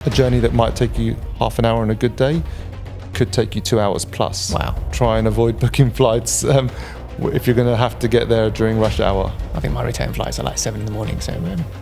A journey that might take you half an hour on a good day could take you 2 hours plus. Wow. Try and avoid booking flights if you're going to have to get there during rush hour. I think my return flights are like 7 a.m, so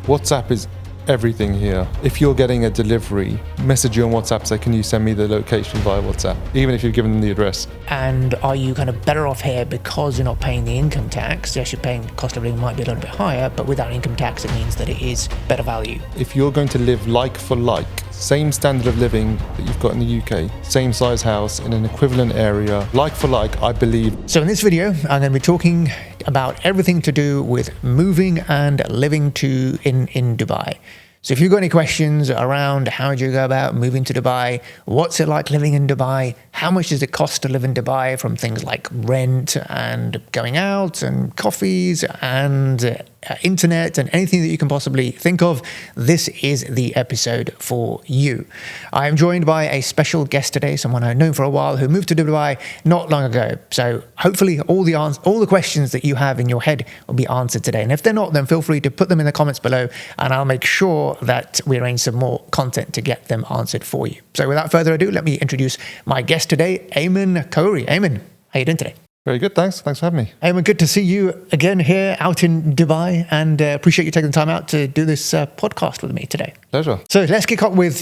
WhatsApp is everything here. If you're getting a delivery, message you on WhatsApp, say, can you send me the location via WhatsApp, even if you've given them the address. And are you kind of better off here because you're not paying the income tax? Yes, you're paying, cost of living might be a little bit higher, but without income tax, it means that it is better value. If you're going to live like for like, same standard of living that you've got in the UK, same size house in an equivalent area, like for like, I believe. So in this video, I'm going to be talking about everything to do with moving and living in Dubai. So if you've got any questions around how do you go about moving to Dubai, what's it like living in Dubai, how much does it cost to live in Dubai, from things like rent and going out and coffees and internet and anything that you can possibly think of, this is the episode for you. I am joined by a special guest today, someone I've known for a while who moved to Dubai not long ago. So hopefully all the questions that you have in your head will be answered today. And if they're not, then feel free to put them in the comments below and I'll make sure that we arrange some more content to get them answered for you. So without further ado, let me introduce my guest today, Ayman Kaouri. Ayman, how are you doing today? Very good, thanks. Thanks for having me. Ayman, good to see you again here out in Dubai, and appreciate you taking the time out to do this podcast with me today. Pleasure. So let's kick off with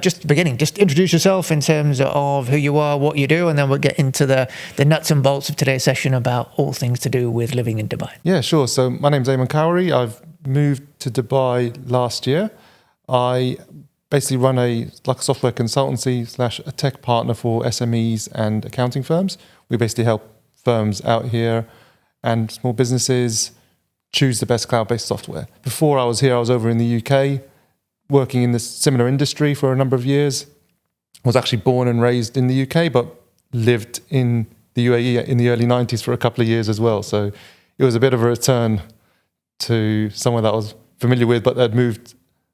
just the beginning. Just introduce yourself in terms of who you are, what you do, and then we'll get into the nuts and bolts of today's session about all things to do with living in Dubai. Yeah, sure. So my name's Ayman Kaouri. I've moved to Dubai last year. I basically run a software consultancy / a tech partner for SMEs and accounting firms. We basically help firms out here and small businesses choose the best cloud-based software. Before I was here, I was over in the UK working in this similar industry for a number of years. I was actually born and raised in the UK, but lived in the UAE in the early 90s for a couple of years as well. So it was a bit of a return to somewhere that I was familiar with, but that moved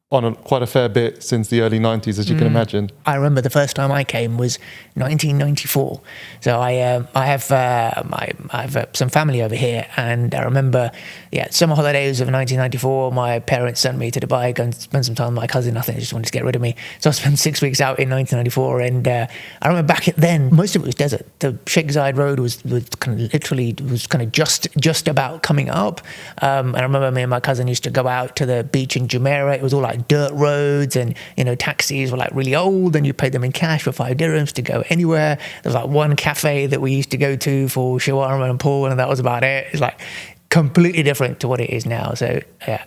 on quite a fair bit since the early 90s, as you can imagine. I remember the first time I came was 1994. So I have some family over here, and I remember, summer holidays of 1994. My parents sent me to Dubai, go and spend some time with my cousin. I think they just wanted to get rid of me, so I spent 6 weeks out in 1994. And I remember back then, most of it was desert. The Sheikh Zayed Road was kind of literally just about coming up. And I remember me and my cousin used to go out to the beach in Jumeirah. It was all like dirt roads, and taxis were like really old, and you paid them in cash for 5 dirhams to go anywhere. There was like one cafe that we used to go to for shawarma and pool, and that was about it. It's like completely different to what it is now. So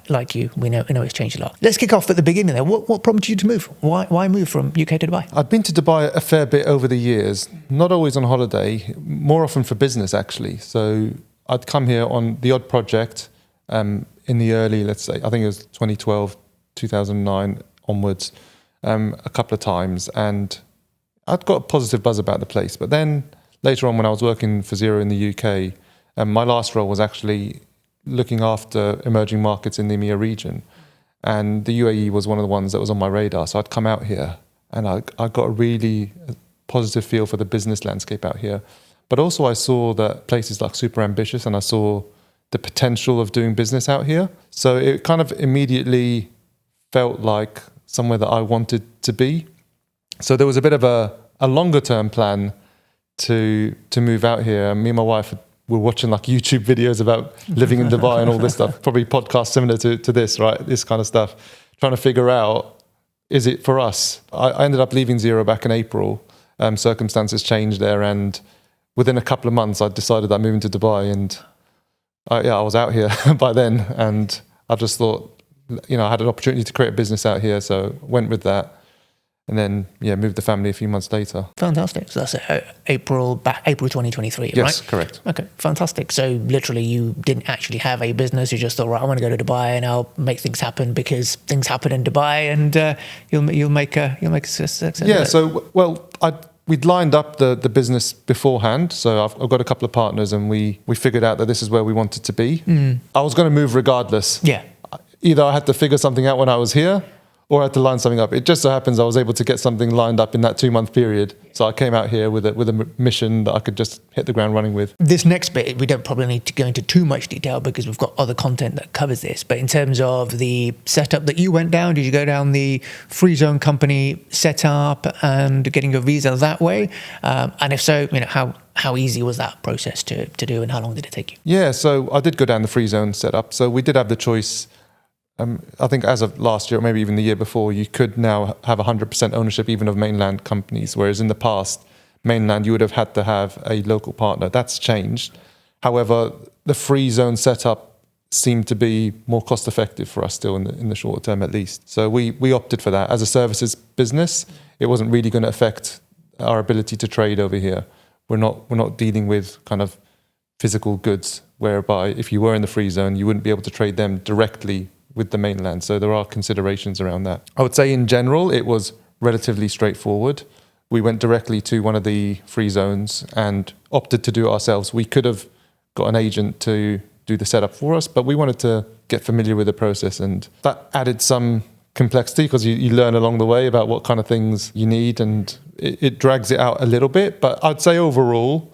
like you, we know it's changed a lot. Let's kick off at the beginning there. What prompted you to move? Why move from UK to Dubai? I'd been to Dubai a fair bit over the years, not always on holiday, more often for business actually. So I'd come here on the odd project in the early, let's say, I think it was 2012, 2009 onwards, a couple of times, and I'd got a positive buzz about the place. But then later on, when I was working for Xero in the UK, my last role was actually looking after emerging markets in the EMEA region, and the UAE was one of the ones that was on my radar. So I'd come out here, and I got a really positive feel for the business landscape out here. But also I saw that places like super ambitious, and I saw the potential of doing business out here. So it kind of immediately felt like somewhere that I wanted to be. So there was a bit of a longer term plan to move out here. Me and my wife were watching like YouTube videos about living in Dubai and all this stuff, probably podcasts similar to this, right? This kind of stuff, trying to figure out, is it for us? I ended up leaving Xero back in April. Circumstances changed there, and within a couple of months I decided I'm moving to Dubai, and I was out here by then, and I just thought, I had an opportunity to create a business out here, so went with that, and then moved the family a few months later. Fantastic. So that's April 2023, yes, right? Correct. Okay, fantastic. So literally, you didn't actually have a business. You just thought, right, I want to go to Dubai and I'll make things happen because things happen in Dubai, and you'll make a success. Yeah. So we'd lined up the business beforehand. So I've got a couple of partners, and we figured out that this is where we wanted to be. I was going to move regardless. Yeah. Either I had to figure something out when I was here, or I had to line something up. It just so happens I was able to get something lined up in that 2-month period. So I came out here with a mission that I could just hit the ground running with. This next bit, we don't probably need to go into too much detail because we've got other content that covers this. But in terms of the setup that you went down, did you go down the free zone company setup and getting your visa that way? And if so, how easy was that process to do, and how long did it take you? Yeah, so I did go down the free zone setup. So we did have the choice. I think as of last year, or maybe even the year before, you could now have 100% ownership even of mainland companies, whereas in the past, mainland, you would have had to have a local partner. That's changed. However, the free zone setup seemed to be more cost effective for us still in the short term at least. So we opted for that. As a services business, it wasn't really going to affect our ability to trade over here. We're not dealing with kind of physical goods, whereby if you were in the free zone, you wouldn't be able to trade them directly with the mainland. So there are considerations around that. I would say in general, it was relatively straightforward. We went directly to one of the free zones and opted to do it ourselves. We could have got an agent to do the setup for us, but we wanted to get familiar with the process, and that added some complexity because you learn along the way about what kind of things you need, and it drags it out a little bit. But I'd say overall,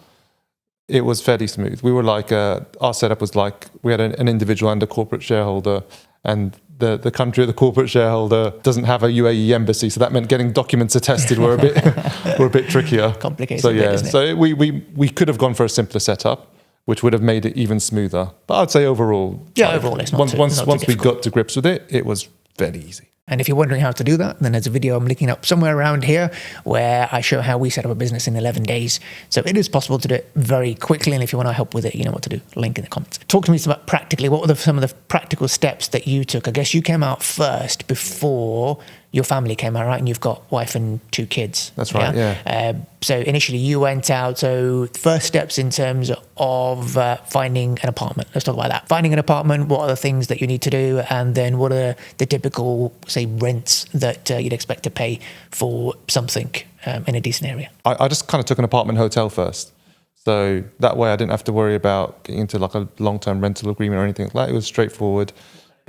it was fairly smooth. We were like, our setup was like, we had an individual and a corporate shareholder, and the country of the corporate shareholder doesn't have a UAE embassy, so that meant getting documents attested were a bit trickier. Complicated. So yeah, isn't it? so we could have gone for a simpler setup, which would have made it even smoother. But I'd say overall, overall, it's not once we got to grips with it, it was fairly easy. And if you're wondering how to do that, then there's a video I'm linking up somewhere around here where I show how we set up a business in 11 days. So it is possible to do it very quickly. And if you want to help with it, you know what to do. Link in the comments. Talk to me about practically, what were some of the practical steps that you took? I guess you came out first before your family came out, right? And you've got wife and 2 kids. That's right, yeah. So initially you went out. So first steps in terms of finding an apartment. Let's talk about that. Finding an apartment, what are the things that you need to do? And then what are the typical, say, rents that you'd expect to pay for something in a decent area? I just kind of took an apartment hotel first. So that way I didn't have to worry about getting into like a long-term rental agreement or anything like that. It was straightforward.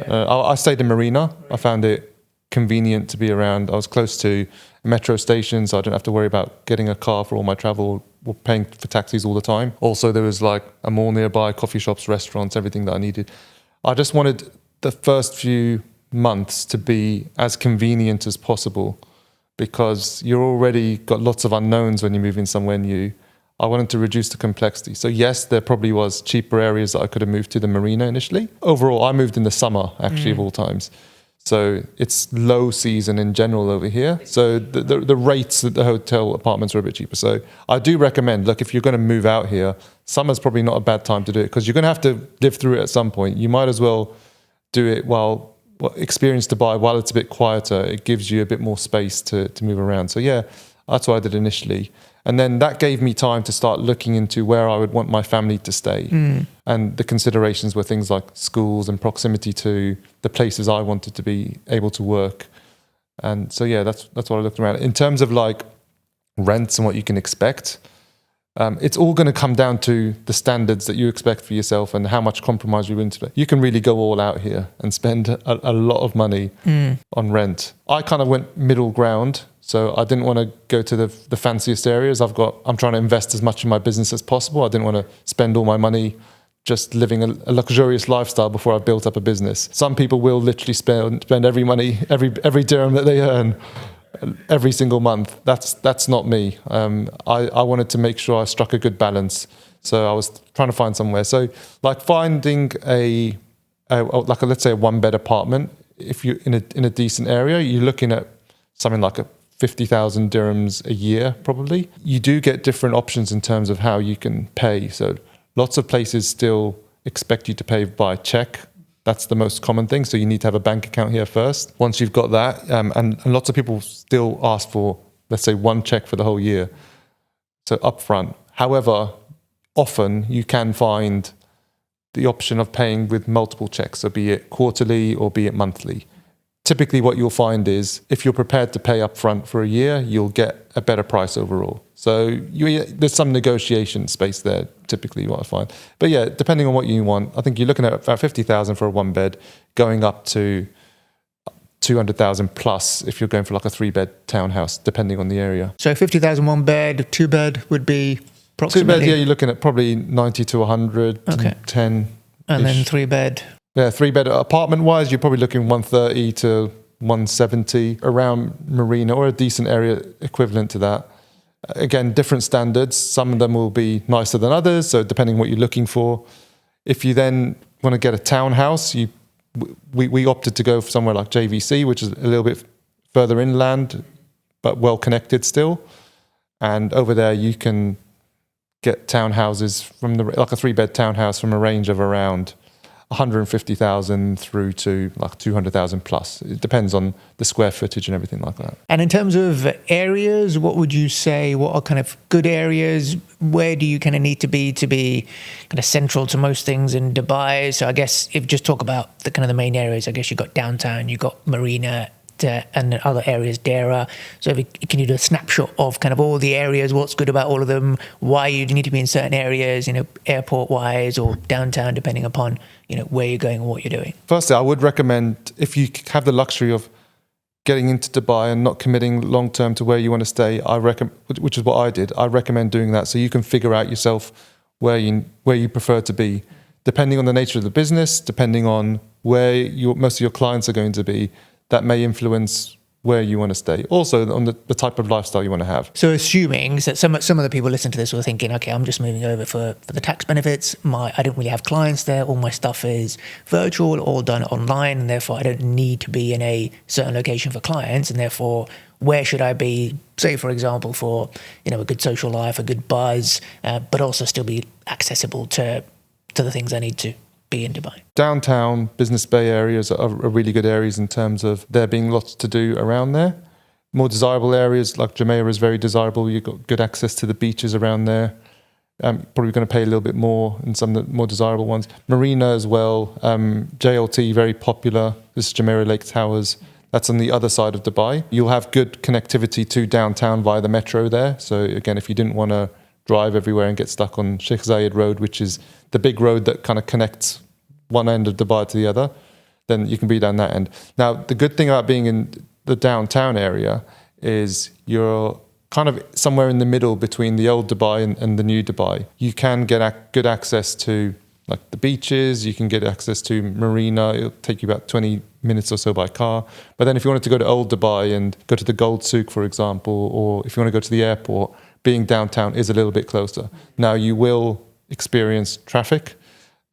I stayed in Marina. I found it convenient to be around. I was close to a metro station, so I didn't have to worry about getting a car for all my travel or paying for taxis all the time. Also, there was like a mall nearby, coffee shops, restaurants, everything that I needed. I just wanted the first few months to be as convenient as possible because you're already got lots of unknowns when you're moving somewhere new. I wanted to reduce the complexity. So yes, there probably was cheaper areas that I could have moved to the Marina initially. Overall, I moved in the summer, actually, of all times. So it's low season in general over here. So the rates at the hotel apartments are a bit cheaper. So I do recommend, look, if you're going to move out here, summer's probably not a bad time to do it because you're going to have to live through it at some point. You might as well do it experience Dubai while it's a bit quieter. It gives you a bit more space to move around. So yeah, that's what I did initially. And then that gave me time to start looking into where I would want my family to stay. And the considerations were things like schools and proximity to the places I wanted to be able to work. And so, yeah, that's what I looked around. In terms of like rents and what you can expect, it's all going to come down to the standards that you expect for yourself and how much compromise you're willing to make. You can really go all out here and spend a lot of money on rent. I kind of went middle ground. So I didn't want to go to the fanciest areas. I'm trying to invest as much in my business as possible. I didn't want to spend all my money just living a luxurious lifestyle before I've built up a business. Some people will literally spend every dirham that they earn every single month. That's not me. I wanted to make sure I struck a good balance. So I was trying to find somewhere. So like finding let's say a 1-bed apartment, if you're in a decent area, you're looking at something like 50,000 dirhams a year, probably. You do get different options in terms of how you can pay. So lots of places still expect you to pay by check. That's the most common thing. So you need to have a bank account here first. Once you've got that, and lots of people still ask for, let's say, 1 check for the whole year. So upfront. However, often you can find the option of paying with multiple checks. So be it quarterly or be it monthly. Typically what you'll find is if you're prepared to pay upfront for a year, you'll get a better price overall. So there's some negotiation space there, typically what I find. But yeah, depending on what you want, I think you're looking at about 50,000 for a 1-bed, going up to 200,000 plus if you're going for like a 3-bed townhouse, depending on the area. So 50,000 one bed, 2-bed would be approximately? 2-bed, yeah, you're looking at probably 90 to 100, Okay. 10. And then 3-bed? Yeah, 3-bed apartment-wise, you're probably looking 130 to 170 around Marina or a decent area equivalent to that. Again, different standards. Some of them will be nicer than others, so depending on what you're looking for. If you then want to get a townhouse, we opted to go for somewhere like JVC, which is a little bit further inland, but well connected still. And over there, you can get townhouses from like a 3-bed townhouse from a range of around 150,000 through to like 200,000 plus. It depends on the square footage and everything like that. And in terms of areas, what would you say, what are kind of good areas? Where do you kind of need to be kind of central to most things in Dubai? So I guess if you just talk about the kind of the main areas, I guess you've got downtown, you've got Marina, and other areas, Dera. So can you do a snapshot of kind of all the areas, what's good about all of them, why you need to be in certain areas, airport-wise or downtown, depending upon, where you're going and what you're doing? Firstly, I would recommend, if you have the luxury of getting into Dubai and not committing long-term to where you want to stay, which is what I did, I recommend doing that so you can figure out yourself where you prefer to be. Depending on the nature of the business, depending on where most of your clients are going to be, that may influence where you want to stay. Also on the type of lifestyle you want to have. So assuming that some of the people listening to this were thinking, okay, I'm just moving over for the tax benefits. I don't really have clients there. All my stuff is virtual, all done online, and therefore I don't need to be in a certain location for clients. And therefore, where should I be, say, for example, for a good social life, a good buzz, but also still be accessible to the things I need to be in Dubai? Downtown, Business Bay areas are really good areas in terms of there being lots to do around there. More desirable areas like Jumeirah is very desirable. You've got good access to the beaches around there. Probably going to pay a little bit more in some of the more desirable ones. Marina as well. JLT, very popular. This is Jumeirah Lake Towers. That's on the other side of Dubai. You'll have good connectivity to downtown via the metro there. So again, if you didn't want to drive everywhere and get stuck on Sheikh Zayed Road, which is the big road that kind of connects one end of Dubai to the other, then you can be down that end. Now, the good thing about being in the downtown area is you're kind of somewhere in the middle between the old Dubai and the new Dubai. You can get good access to like the beaches, you can get access to Marina. It'll take you about 20 minutes or so by car. But then if you wanted to go to old Dubai and go to the Gold Souk, for example, or if you want to go to the airport, being downtown is a little bit closer. Now, you will experience traffic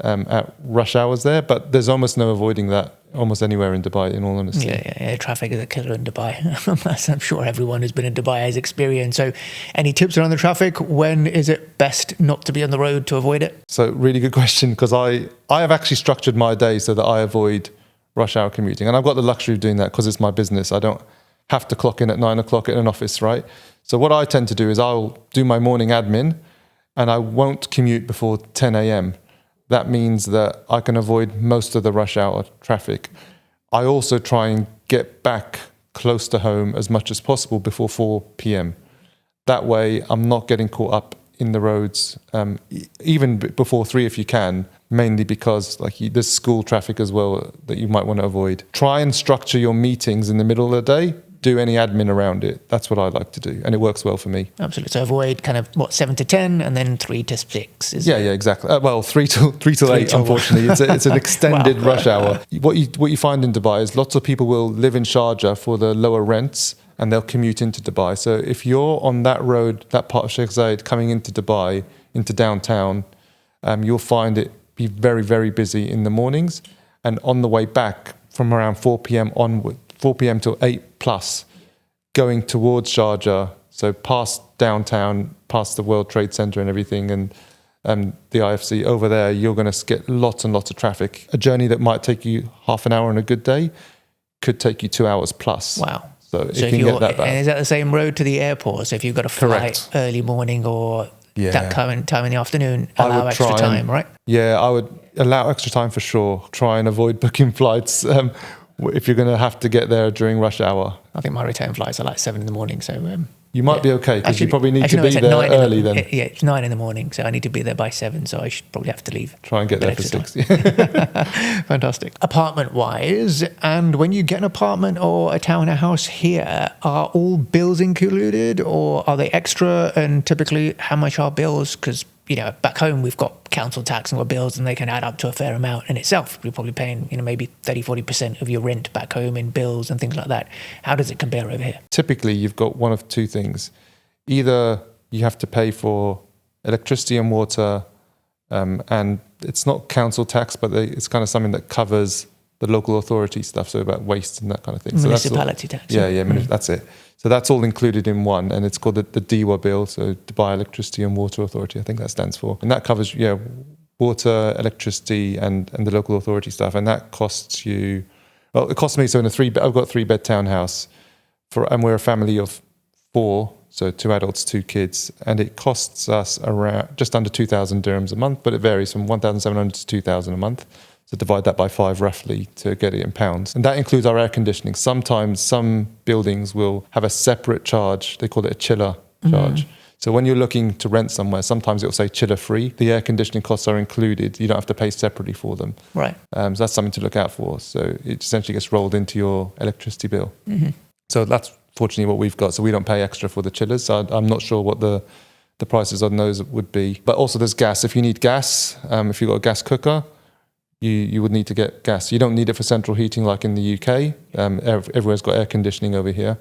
at rush hours there, but there's almost no avoiding that almost anywhere in Dubai, in all honesty. Yeah. Traffic is a killer in Dubai. I'm sure everyone who's been in Dubai has experienced. So any tips around the traffic? When is it best not to be on the road to avoid it? So really good question, because I have actually structured my day so that I avoid rush hour commuting. And I've got the luxury of doing that because it's my business. I don't have to clock in at 9 o'clock in an office, right? So what I tend to do is I'll do my morning admin and I won't commute before 10 a.m. That means that I can avoid most of the rush hour traffic. I also try and get back close to home as much as possible before 4 p.m. That way I'm not getting caught up in the roads, even before 3 if you can, mainly because there's school traffic as well that you might want to avoid. Try and structure your meetings in the middle of the day. Do any admin around it. That's what I like to do, and it works well for me. Absolutely. So avoid kind of 7 to 10 and then 3 to 6. Yeah, exactly. Well, 3 till 8. Unfortunately, it's an extended rush hour. What you find in Dubai is lots of people will live in Sharjah for the lower rents, and they'll commute into Dubai. So if you're on that road, that part of Sheikh Zayed, coming into Dubai, into downtown, you'll find it be very, very busy in the mornings, and on the way back from around 4 p.m. onward. 4 p.m. till 8 plus, going towards Sharjah, so past downtown, past the World Trade Center and everything, and the IFC over there, you're going to get lots and lots of traffic. A journey that might take you half an hour on a good day could take you 2 hours plus. Wow. So if you can get that back. And is that the same road to the airport? So if you've got a flight early morning or that current time in the afternoon, allow extra time, right? Yeah, I would allow extra time for sure. Try and avoid booking flights if you're going to have to get there during rush hour. I think my return flights are like 7 in the morning. So you might be okay because you probably need to no, be it's at there 9 early then. Yeah, it's 9 in the morning. So I need to be there by 7. So I should probably have to leave. Try and get there for 6. Fantastic. Apartment-wise, and when you get an apartment or a townhouse here, are all bills included or are they extra? And typically, how much are bills? Because, you know, back home, we've got council tax and got bills and they can add up to a fair amount in itself. You're probably paying, you know, maybe 30-40% of your rent back home in bills and things like that. How does it compare over here? Typically, you've got one of two things. Either you have to pay for electricity and water, and it's not council tax, but it's kind of something that covers the local authority stuff, so about waste and that kind of thing. Municipality tax. Yeah, that's it. So that's all included in one, and it's called the DEWA bill, so Dubai Electricity and Water Authority, I think that stands for. And that covers, water, electricity, and the local authority stuff. And that costs you, well, it costs me, so I've got a 3-bed townhouse, and we're a family of 4, so 2 adults, 2 kids, and it costs us around just under 2,000 dirhams a month, but it varies from 1,700 to 2,000 a month. So divide that by 5 roughly to get it in pounds. And that includes our air conditioning. Sometimes some buildings will have a separate charge. They call it a chiller charge. So when you're looking to rent somewhere, sometimes it will say chiller free. The air conditioning costs are included. You don't have to pay separately for them. Right. So that's something to look out for. So it essentially gets rolled into your electricity bill. So that's fortunately what we've got. So we don't pay extra for the chillers. So I'm not sure what the prices on those would be. But also there's gas. If you need gas, if you've got a gas cooker, you would need to get gas. You don't need it for central heating like in the UK. Everywhere's got air conditioning over here.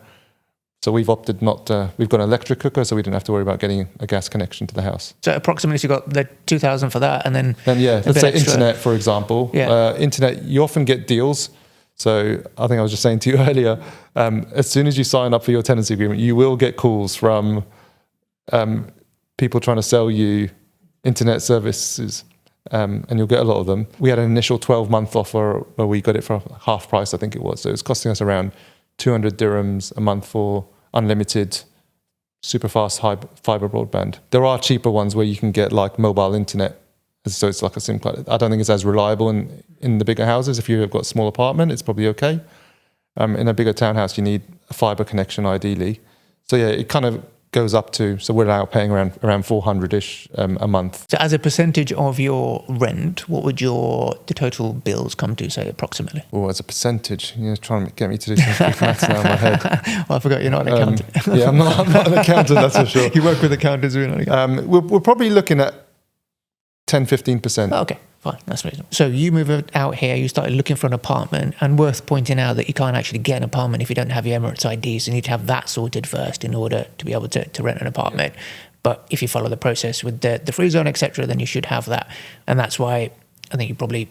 So we've opted not to, we've got an electric cooker, so we didn't have to worry about getting a gas connection to the house. So approximately you got the 2,000 for that and then let's say extra. Internet, for example. Yeah. Internet, you often get deals. So I think I was just saying to you earlier, as soon as you sign up for your tenancy agreement, you will get calls from people trying to sell you internet services. And you'll get a lot of them. We had an initial 12-month offer where we got it for half price, I think it was. So it was costing us around 200 dirhams a month for unlimited, super fast fiber broadband. There are cheaper ones where you can get like mobile internet. So it's like a SIM card. I don't think it's as reliable in the bigger houses. If you've got a small apartment, it's probably okay. In a bigger townhouse, you need a fiber connection ideally. So yeah, it kind of goes up to, so we're now paying around 400-ish a month. So as a percentage of your rent, what would the total bills come to, say, approximately? Well, as a percentage, you're trying to get me to do some quick maths now in my head. Well, I forgot you're not an accountant. Yeah, I'm not an accountant, that's for sure. You work with accountants, we're not accountants. We're probably looking at 10-15%. Oh, okay, fine, that's reasonable. So you move out here, you started looking for an apartment, and worth pointing out that you can't actually get an apartment if you don't have your Emirates ID, so you need to have that sorted first in order to be able to rent an apartment. Yeah. But if you follow the process with the free zone, etc., then you should have that. And that's why I think you probably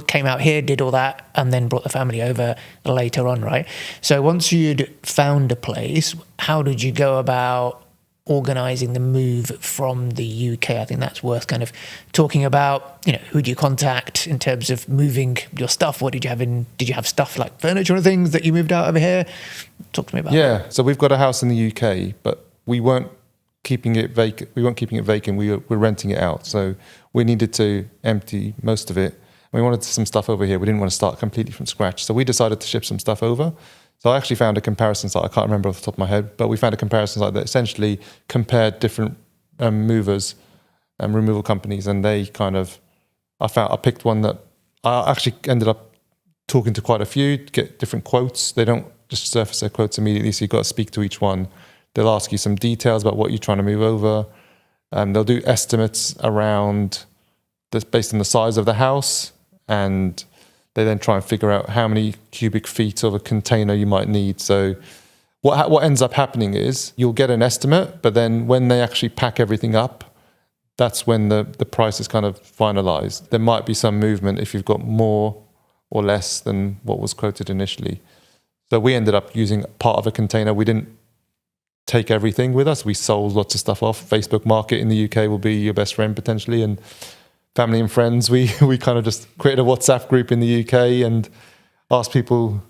came out here, did all that, and then brought the family over later on, right? So once you'd found a place, how did you go about organising the move from the UK? I think that's worth kind of talking about. You know, who do you contact in terms of moving your stuff? What did you have did you have stuff like furniture and things that you moved out over here? Talk to me about that. Yeah, so we've got a house in the UK, but we weren't keeping it vacant. We were renting it out. So we needed to empty most of it. We wanted some stuff over here. We didn't want to start completely from scratch. So we decided to ship some stuff over. So I actually found a comparison site. I can't remember off the top of my head, but we found a comparison site that essentially compared different movers and removal companies. And they kind of, I picked one that I actually ended up talking to quite a few to get different quotes. They don't just surface their quotes immediately. So you've got to speak to each one. They'll ask you some details about what you're trying to move over. They'll do estimates around this based on the size of the house, and they then try and figure out how many cubic feet of a container you might need. So what ends up happening is you'll get an estimate, but then when they actually pack everything up, that's when the price is kind of finalized. There might be some movement if you've got more or less than what was quoted initially. So we ended up using part of a container. We didn't take everything with us. We sold lots of stuff off. Facebook Market in the UK will be your best friend potentially, and family and friends. We kind of just created a WhatsApp group in the UK and asked people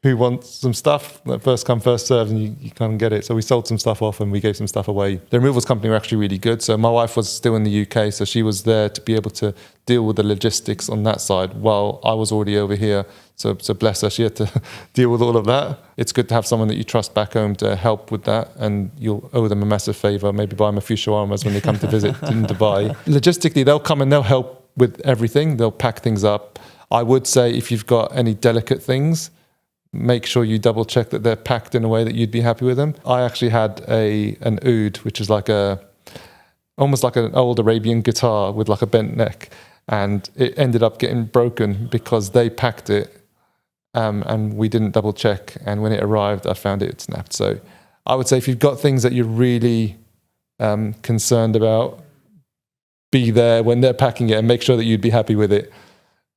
who wants some stuff. Like first come, first served, and you can't get it. So we sold some stuff off and we gave some stuff away. The removals company were actually really good. So my wife was still in the UK, so she was there to be able to deal with the logistics on that side while I was already over here. So bless her, she had to deal with all of that. It's good to have someone that you trust back home to help with that, and you'll owe them a massive favour. Maybe buy them a few shawarmas when they come to visit in Dubai. Logistically, they'll come and they'll help with everything. They'll pack things up. I would say if you've got any delicate things, make sure you double check that they're packed in a way that you'd be happy with them. I actually had an oud, which is almost like an old Arabian guitar with like a bent neck, and it ended up getting broken because they packed it and we didn't double check. And when it arrived, I found it snapped. So I would say if you've got things that you're really concerned about, be there when they're packing it and make sure that you'd be happy with it.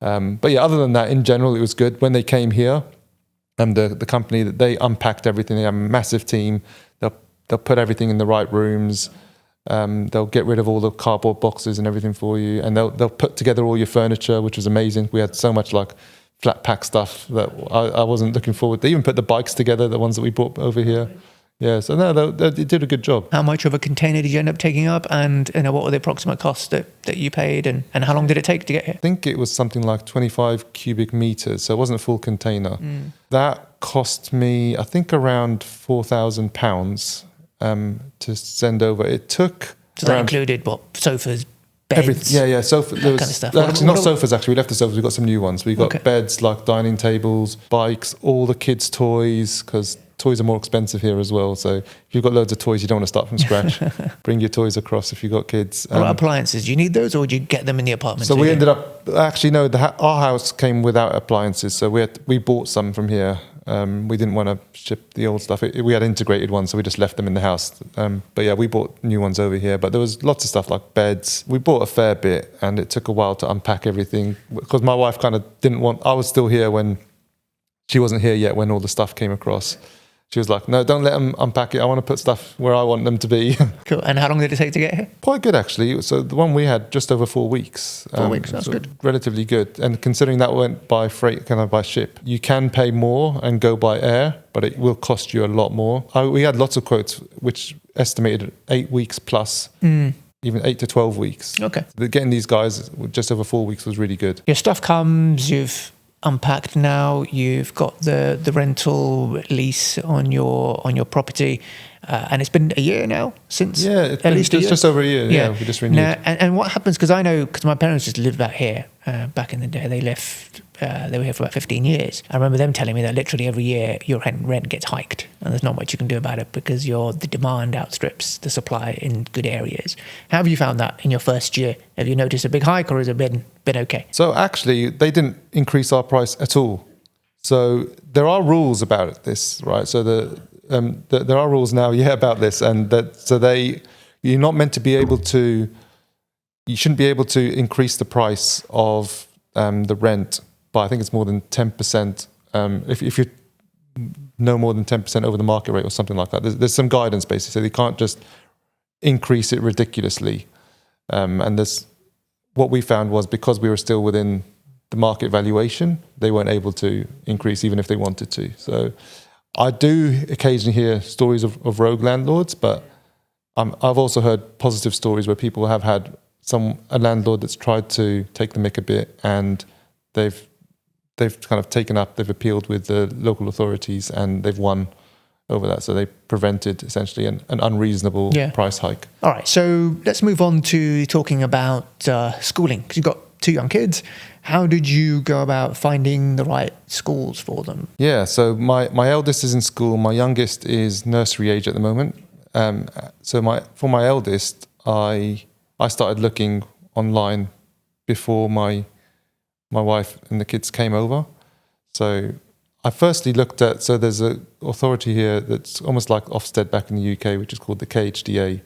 But yeah, other than that, in general, it was good. When they came here, the company, that they unpacked everything. They have a massive team. They'll put everything in the right rooms. They'll get rid of all the cardboard boxes and everything for you, and they'll put together all your furniture, which was amazing. We had so much like flat pack stuff that I wasn't looking forward. They even put the bikes together, the ones that we bought over here. Yeah, so no, they did a good job. How much of a container did you end up taking up, and what were the approximate costs that you paid, and how long did it take to get here? I think it was something like 25 cubic meters, so it wasn't a full container. That cost me, I think, around £4,000 to send over. It took. So that included what? Sofas, beds? Everything. Yeah. Sofa. There was kind of stuff. Actually, not sofas. Actually, we left the sofas. We got some new ones. We got beds, like dining tables, bikes, all the kids' toys, because toys are more expensive here as well. So if you've got loads of toys, you don't want to start from scratch. Bring your toys across if you've got kids. What appliances? Do you need those, or do you get them in the apartment? So we ended up, actually, no, our house came without appliances. So we bought some from here. We didn't want to ship the old stuff. We had integrated ones, so we just left them in the house. But yeah, we bought new ones over here. But there was lots of stuff like beds. We bought a fair bit, and it took a while to unpack everything because my wife kind of didn't want. I was still here when she wasn't here yet when all the stuff came across. She was like, no, don't let them unpack it. I want to put stuff where I want them to be. Cool. And how long did it take to get here? Quite good, actually. So the one we had, just over 4 weeks. 4 weeks, that's good. Relatively good. And considering that went by freight, kind of by ship, you can pay more and go by air, but it will cost you a lot more. We had lots of quotes, which estimated 8 weeks plus. Even 8 to 12 weeks. Okay. Getting these guys just over 4 weeks was really good. Your stuff comes, you've unpacked now, you've got the rental lease on your property, and it's been a year now since. Yeah, it's just over a year. Yeah, we just renewed. Now, and what happens, because I know, because my parents just lived out here back in the day. They left. They were here for about 15 years. I remember them telling me that literally every year your rent gets hiked, and there's not much you can do about it because the demand outstrips the supply in good areas. How have you found that in your first year? Have you noticed a big hike, or has it been okay? So actually, they didn't increase our price at all. So there are rules about this, right? So there are rules now, about this, and you're not meant to be able to. You shouldn't be able to increase the price of the rent by, I think it's more than 10%. If you're no more than 10% over the market rate or something like that, there's some guidance basically. So they can't just increase it ridiculously. And what we found was, because we were still within the market valuation, they weren't able to increase even if they wanted to. So I do occasionally hear stories of rogue landlords, but I've also heard positive stories where people have had a landlord that's tried to take the mick a bit, and they've kind of they've appealed with the local authorities, and they've won over that. So they prevented essentially an unreasonable price hike. All right, so let's move on to talking about schooling, because you've got 2 young kids. How did you go about finding the right schools for them? Yeah, so my eldest is in school. My youngest is nursery age at the moment. So for my eldest, I started looking online before my wife and the kids came over. So I firstly looked at, so there's an authority here that's almost like Ofsted back in the UK, which is called the KHDA.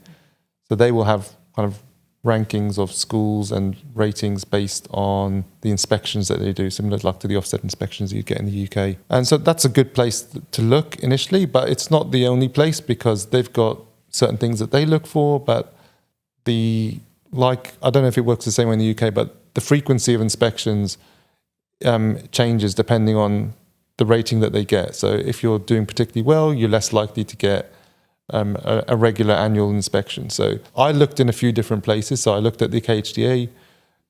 So they will have kind of rankings of schools and ratings based on the inspections that they do, similar like to the Ofsted inspections you get in the UK. And so that's a good place to look initially, but it's not the only place, because they've got certain things that they look for, but I don't know if it works the same way in the UK, but the frequency of inspections changes depending on the rating that they get. So if you're doing particularly well, you're less likely to get a regular annual inspection. So I looked in a few different places. So I looked at the KHDA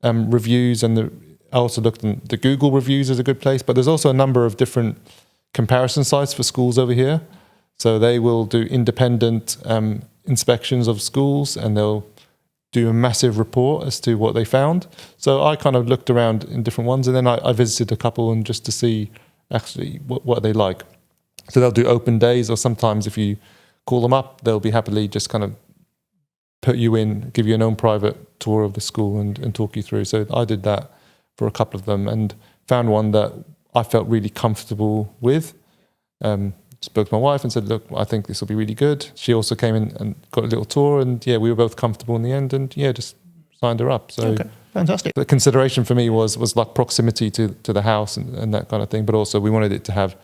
reviews, and I also looked at the Google reviews as a good place. But there's also a number of different comparison sites for schools over here. So they will do independent inspections of schools, and they'll do a massive report as to what they found. So I kind of looked around in different ones, and then I visited a couple and just to see actually what they like. So they'll do open days, or sometimes if you call them up, they'll be happily just kind of put you in, give you an own private tour of the school and talk you through. So I did that for a couple of them and found one that I felt really comfortable with. Spoke to my wife and said, look, I think this will be really good. She also came in and got a little tour, and yeah, we were both comfortable in the end, and yeah, just signed her up. So okay, fantastic. The consideration for me was like proximity to the house and that kind of thing, but also we wanted it to have,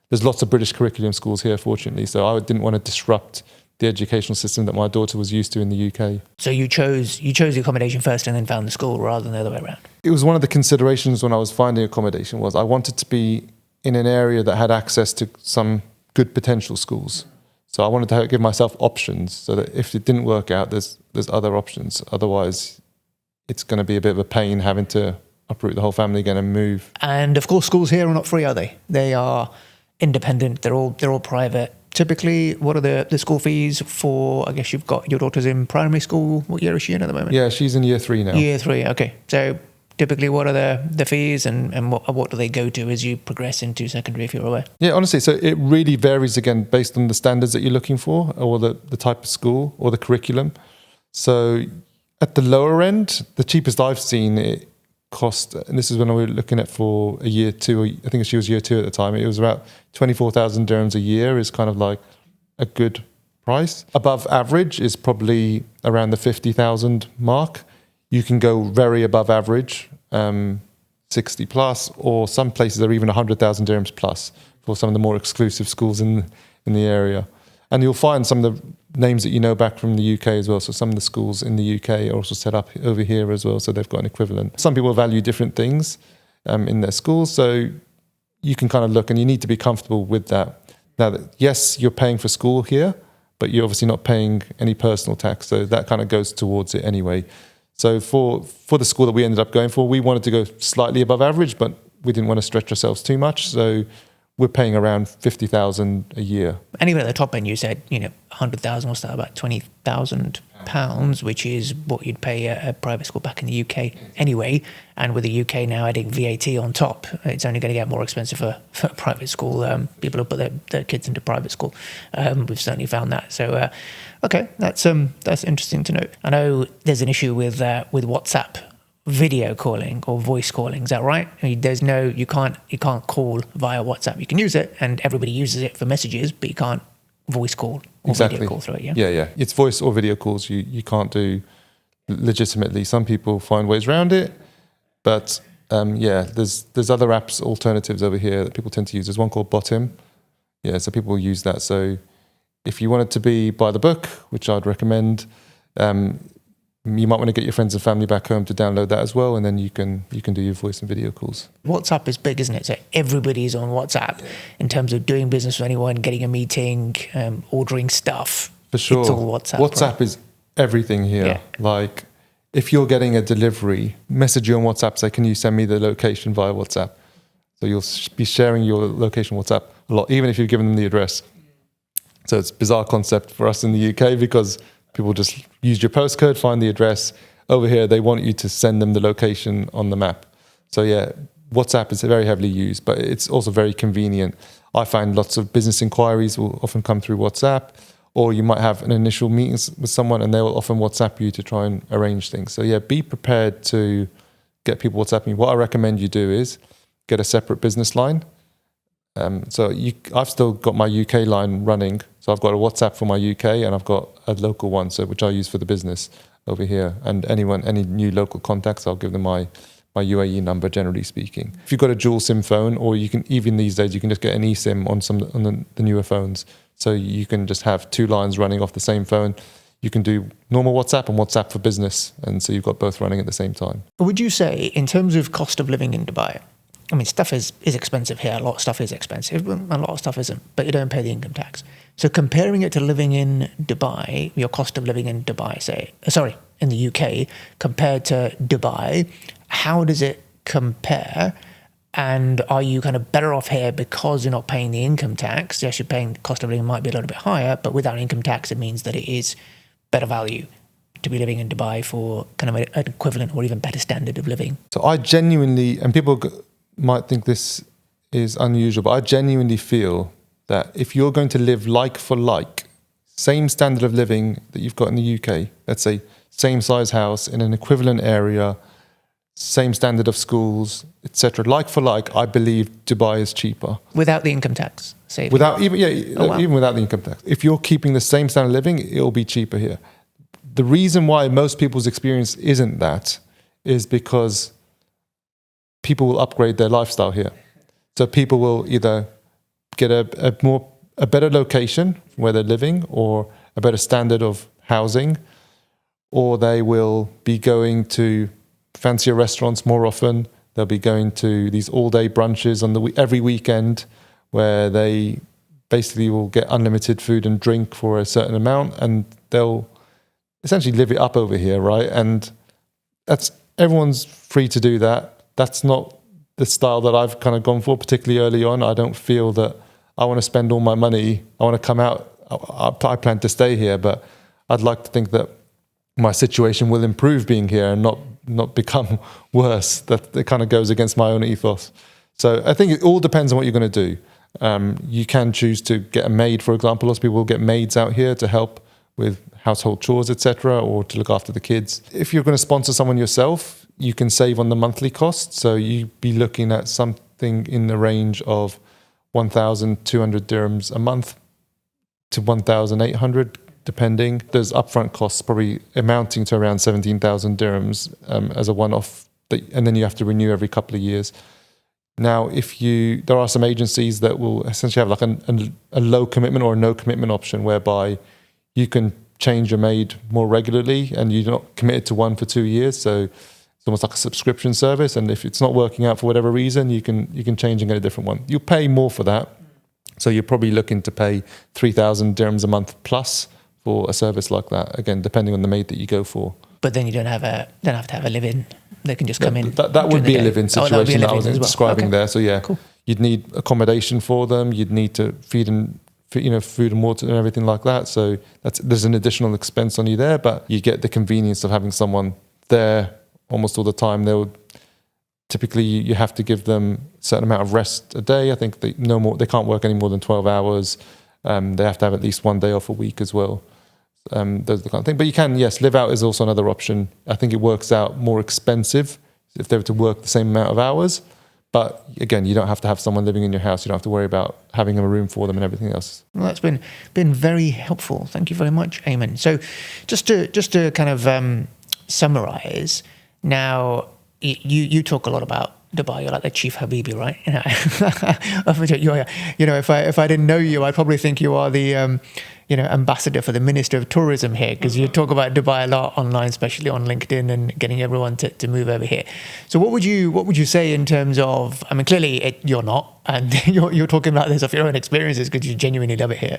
there's lots of British curriculum schools here, fortunately, so I didn't want to disrupt the educational system that my daughter was used to in the UK. So you chose the accommodation first and then found the school rather than the other way around? It was one of the considerations when I was finding accommodation was I wanted to be in an area that had access to some good potential schools. So I wanted to give myself options so that if it didn't work out, there's other options. Otherwise, it's going to be a bit of a pain having to uproot the whole family again and move. And of course, schools here are not free, are they? They are independent. They're all private. Typically, what are the school fees for, I guess you've got your daughter's in primary school. What year is she in at the moment? Yeah, she's in year 3 now. Year 3, okay. So typically, what are the fees and what do they go to as you progress into secondary, if you're aware? Yeah, honestly, so it really varies, again, based on the standards that you're looking for or the type of school or the curriculum. So at the lower end, the cheapest I've seen it cost, and this is when we were looking at for a year 2, I think she was year 2 at the time, it was about 24,000 dirhams a year is kind of like a good price. Above average is probably around the 50,000 mark. You can go very above average, 60 plus, or some places are even 100,000 dirhams plus for some of the more exclusive schools in the area. And you'll find some of the names that you know back from the UK as well. So some of the schools in the UK are also set up over here as well. So they've got an equivalent. Some people value different things in their schools. So you can kind of look, and you need to be comfortable with that. Now, yes, you're paying for school here, but you're obviously not paying any personal tax. So that kind of goes towards it anyway. So for the school that we ended up going for, we wanted to go slightly above average, but we didn't want to stretch ourselves too much. So we're paying around 50,000 a year. And even at the top end, you said, 100,000 was that about £20,000, which is what you'd pay a private school back in the UK anyway. And with the UK now adding VAT on top, it's only going to get more expensive for a private school. People who put their kids into private school. We've certainly found that. So, okay, that's interesting to know. I know there's an issue with WhatsApp video calling or voice calling. Is that right? I mean, you can't call via WhatsApp. You can use it, and everybody uses it for messages, but you can't voice call or video call through it. Yeah. It's voice or video calls. You can't do legitimately. Some people find ways around it, but there's other apps, alternatives over here that people tend to use. There's one called Botim. Yeah, so people use that. So if you want it to be by the book, which I'd recommend, you might want to get your friends and family back home to download that as well, and then you can do your voice and video calls. WhatsApp is big, isn't it? So everybody's on WhatsApp in terms of doing business with anyone, getting a meeting, ordering stuff. For sure. It's all WhatsApp. WhatsApp is everything here. Yeah. Like, if you're getting a delivery, message you on WhatsApp, say, can you send me the location via WhatsApp? So you'll be sharing your location WhatsApp a lot, even if you've given them the address. So it's a bizarre concept for us in the UK because people just use your postcode, find the address. Over here, they want you to send them the location on the map. So yeah, WhatsApp is very heavily used, but it's also very convenient. I find lots of business inquiries will often come through WhatsApp, or you might have an initial meeting with someone and they will often WhatsApp you to try and arrange things. So yeah, be prepared to get people WhatsApping you. What I recommend you do is get a separate business line. I've still got my UK line running. So I've got a WhatsApp for my UK and I've got a local one, which I use for the business over here. And any new local contacts, I'll give them my UAE number, generally speaking. If you've got a dual SIM phone, or you can, even these days, you can just get an eSIM on the newer phones. So you can just have 2 lines running off the same phone. You can do normal WhatsApp and WhatsApp for business. And so you've got both running at the same time. Would you say, in terms of cost of living in Dubai, I mean, stuff is expensive here. A lot of stuff is expensive, but a lot of stuff isn't. But you don't pay the income tax. So comparing it to living in Dubai, your cost of living in Dubai, in the UK, compared to Dubai, how does it compare? And are you kind of better off here because you're not paying the income tax? Yes, you're paying, the cost of living might be a little bit higher, but without income tax, it means that it is better value to be living in Dubai for kind of an equivalent or even better standard of living. So I genuinely, and people might think this is unusual, but I genuinely feel that if you're going to live like for like, same standard of living that you've got in the UK, let's say same size house in an equivalent area, same standard of schools, etc. Like for like, I believe Dubai is cheaper. Without the income tax, say. Even without the income tax. If you're keeping the same standard of living, it'll be cheaper here. The reason why most people's experience isn't that is because people will upgrade their lifestyle here. So people will either get a better location where they're living or a better standard of housing, or they will be going to fancier restaurants more often. They'll be going to these all-day brunches on every weekend where they basically will get unlimited food and drink for a certain amount, and they'll essentially live it up over here, right? And everyone's free to do that. That's not the style that I've kind of gone for, particularly early on. I don't feel that I want to spend all my money. I want to come out. I plan to stay here, but I'd like to think that my situation will improve being here and not become worse. That it kind of goes against my own ethos. So I think it all depends on what you're going to do. You can choose to get a maid, for example. Lots of people will get maids out here to help with household chores, etc., or to look after the kids. If you're going to sponsor someone yourself, you can save on the monthly cost. So you'd be looking at something in the range of 1,200 dirhams a month to 1,800, depending. There's upfront costs probably amounting to around 17,000 dirhams as a one-off, and then you have to renew every couple of years. Now, there are some agencies that will essentially have like a low commitment or a no commitment option, whereby you can change your maid more regularly and you're not committed to one for 2 years. So it's almost like a subscription service. And if it's not working out for whatever reason, you can change and get a different one. You pay more for that. So you're probably looking to pay 3,000 dirhams a month plus for a service like that. Again, depending on the maid that you go for. But then you don't have to have a live-in. They can just come in. That would be a live-in situation that I was describing there. So yeah, cool. You'd need accommodation for them. You'd need to feed and food and water and everything like that. So there's an additional expense on you there, but you get the convenience of having someone there almost all the time. Typically you have to give them a certain amount of rest a day. I think they can't work any more than 12 hours. They have to have at least one day off a week as well. Those are the kind of thing. But you can, yes, live out is also another option. I think it works out more expensive if they were to work the same amount of hours. But again, you don't have to have someone living in your house. You don't have to worry about having a room for them and everything else. Well, that's been very helpful. Thank you very much, Ayman. So just to kind of summarize, now you talk a lot about Dubai. You're like the chief Habibi, right? If I didn't know you, I'd probably think you are the ambassador for the Minister of Tourism here, because you talk about Dubai a lot online, especially on LinkedIn, and getting everyone to move over here. So what would you say in terms of? I mean, clearly you're not, and you're talking about this off your own experiences because you genuinely love it here.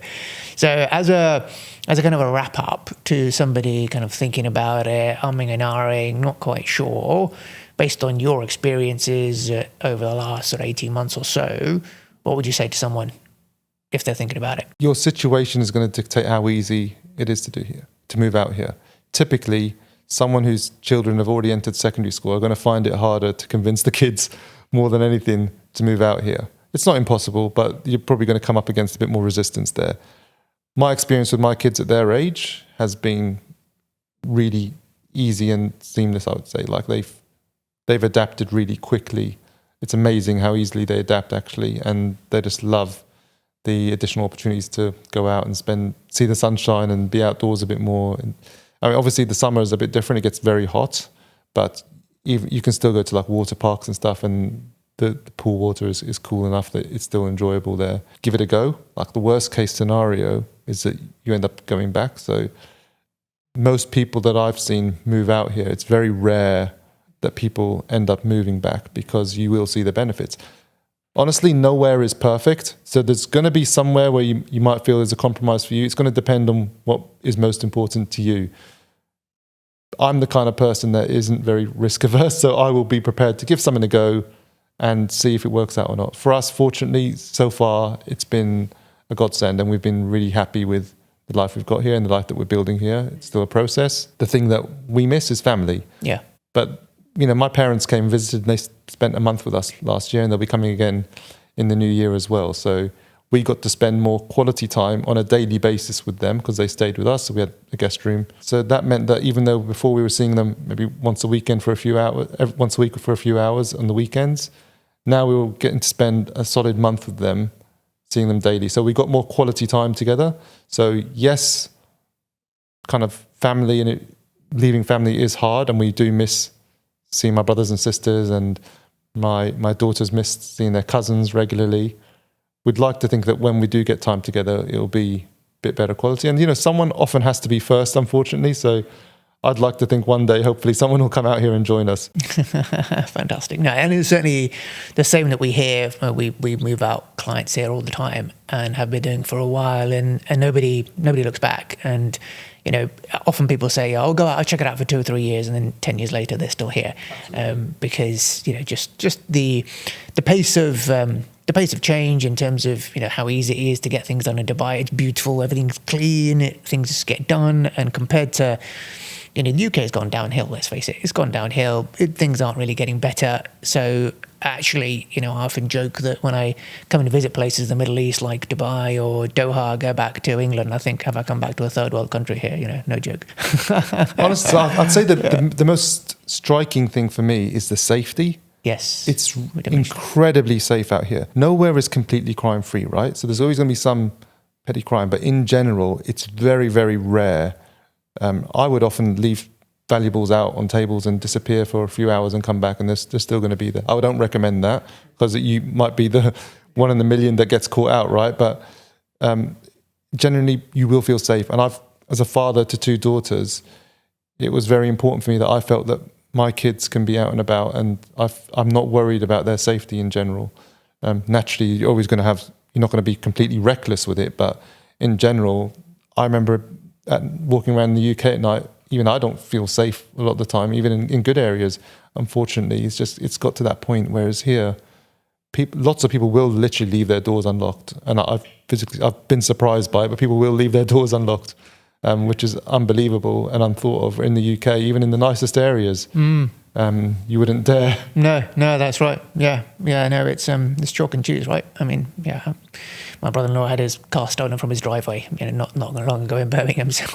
So as a kind of a wrap up to somebody kind of thinking about it, umming and ahhing, not quite sure, based on your experiences over the last sort of 18 months or so, what would you say to someone if they're thinking about it? Your situation is going to dictate how easy it is to move out here. Typically, someone whose children have already entered secondary school are going to find it harder to convince the kids more than anything to move out here. It's not impossible, but you're probably going to come up against a bit more resistance there. My experience with my kids at their age has been really easy and seamless, I would say. Like they've adapted really quickly. It's amazing how easily they adapt, actually, and they just love the additional opportunities to go out and see the sunshine and be outdoors a bit more. And, I mean, obviously the summer is a bit different. It gets very hot, but you can still go to like water parks and stuff, and the pool water is cool enough that it's still enjoyable there. Give it a go. Like the worst case scenario is that you end up going back. So most people that I've seen move out here, it's very rare that people end up moving back because you will see the benefits. Honestly, nowhere is perfect. So there's going to be somewhere where you might feel there's a compromise for you. It's going to depend on what is most important to you. I'm the kind of person that isn't very risk averse, so I will be prepared to give something a go and see if it works out or not. For us, fortunately, so far, it's been a godsend, and we've been really happy with the life we've got here and the life that we're building here. It's still a process. The thing that we miss is family. Yeah. But my parents came and visited, and they spent a month with us last year, and they'll be coming again in the new year as well. So we got to spend more quality time on a daily basis with them because they stayed with us. So we had a guest room. So that meant that even though before we were seeing them maybe once a week for a few hours on the weekends, now we were getting to spend a solid month with them, seeing them daily. So we got more quality time together. So yes, kind of family and leaving family is hard, and we do miss seeing my brothers and sisters, and my daughters miss seeing their cousins regularly. We'd like to think that when we do get time together, it'll be a bit better quality. And, someone often has to be first, unfortunately. So I'd like to think one day, hopefully, someone will come out here and join us. Fantastic. No, and it's certainly the same that we hear. We move out clients here all the time and have been doing for a while, and nobody looks back. And often people say, "I'll go out, I'll check it out for 2 or 3 years," and then 10 years later they're still here, because just the pace of change in terms of how easy it is to get things done in Dubai. It's beautiful, everything's clean, things just get done, and compared to the UK has gone downhill. Let's face it, it's gone downhill. Things aren't really getting better. So actually, I often joke that when I come and visit places in the Middle East like Dubai or Doha, go back to England, I think, have I come back to a third world country here? No joke. Honestly, I'd say that the most striking thing for me is the safety. Yes. It's incredibly safe out here. Nowhere is completely crime free, right? So there's always going to be some petty crime, but in general, it's very, very rare. I would often leave valuables out on tables and disappear for a few hours and come back, and they're still going to be there. I don't recommend that because you might be the one in a million that gets caught out, right? But generally, you will feel safe. And as a father to 2 daughters, it was very important for me that I felt that my kids can be out and about, and I'm not worried about their safety in general. Naturally, you're not going to be completely reckless with it, but in general, I remember walking around the UK at night, even I don't feel safe a lot of the time, even in good areas. Unfortunately, it's got to that point. Whereas here, lots of people will literally leave their doors unlocked, and I've been surprised by it. But people will leave their doors unlocked, which is unbelievable and unthought of in the UK, even in the nicest areas. You wouldn't dare. No, that's right. Yeah. No, it's chalk and cheese, right? I mean, yeah. My brother-in-law had his car stolen from his driveway, not long ago in Birmingham. So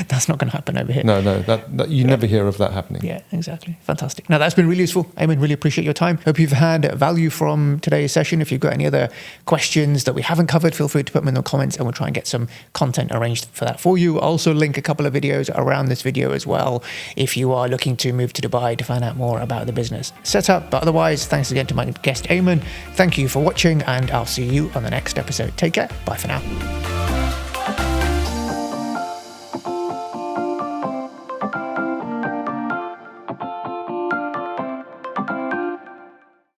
that's not going to happen over here. No, that you never hear of that happening. Yeah, exactly. Fantastic. Now, that's been really useful. Ayman, really appreciate your time. Hope you've had value from today's session. If you've got any other questions that we haven't covered, feel free to put them in the comments, and we'll try and get some content arranged for that for you. I'll also link a couple of videos around this video as well, if you are looking to move to Dubai to find out more about the business setup. But otherwise, thanks again to my guest Ayman. Thank you for watching, and I'll see you on the next episode. Take care. Bye for now.